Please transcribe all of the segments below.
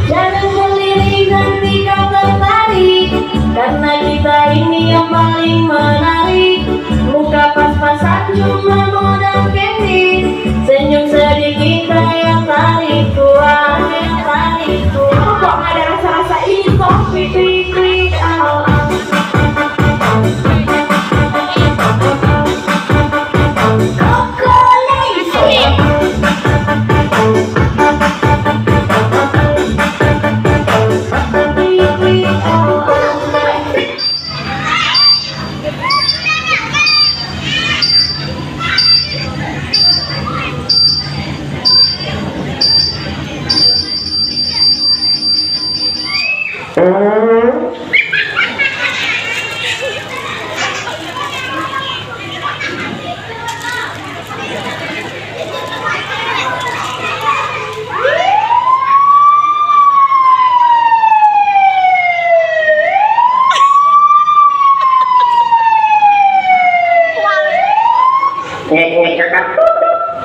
Jangan sendiri nanti kau tertarik, karena kita ini yang paling menarik. Muka pas-pasan cuma modal candy, senyum sedih kita yang tarik kuat, yang tarik kuat. Kok ada rasa-rasa ini kok pipik-pipik.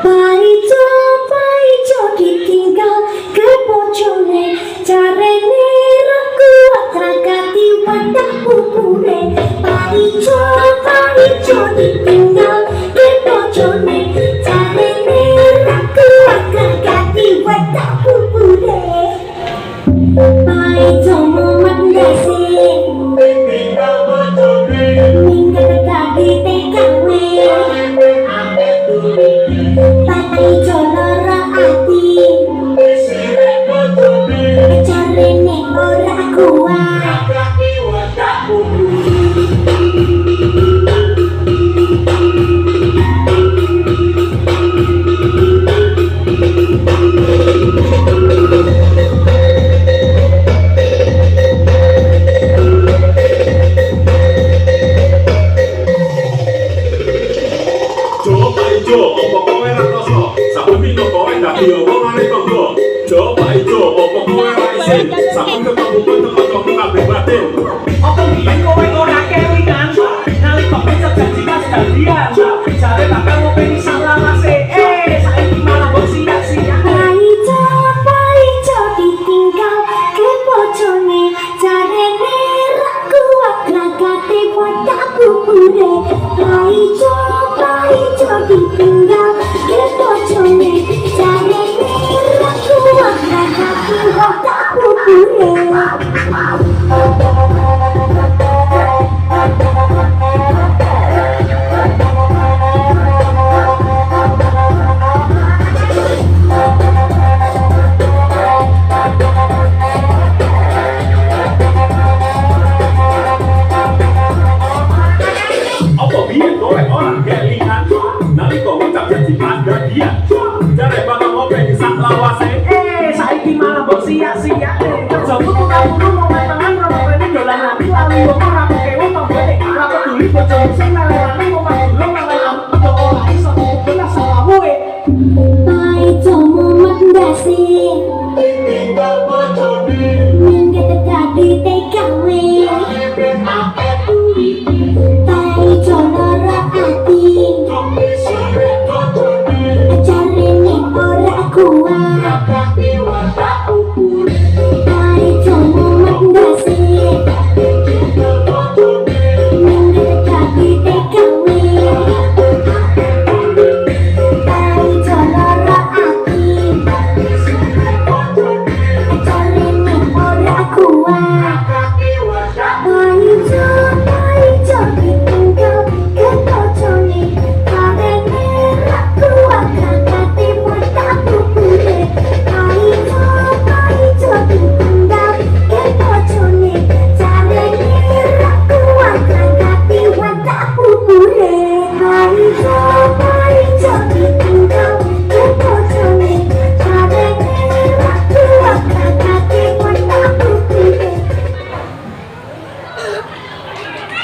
Paijo ditinggal ke bojone, carane ra kuat ragati wadah pupune. Paijo ditinggal ke bojone, carane ra kuat ragati wadah pupune. Paijo mandase ditinggal bojone, minggat tadi TKW. Paijo lara ati, carane ora kuat. Apa biyen kowe ora kelingan? Nalika bisa janji pas gantian. Jare bakal ngopeni salawase. Saiki malah mbok sia-sia. Paijo ditinggal ke bojone, carane ra kuat ragate wadah pupune. Paijo ditinggal ke bojone, carane ra kuat ragate wadah pupune. Apa biyen kowe ora kelingan? Nalika ngucap janji pas gantian. Jare bakal ngopeni salawase. Saiki malah mbok sia-sia. Kerjamu tukang-tukang mau main tangan, ora ngopeni dolan ati lali wong ora kewo tong bete. Ora peduli bojomu sing leleh.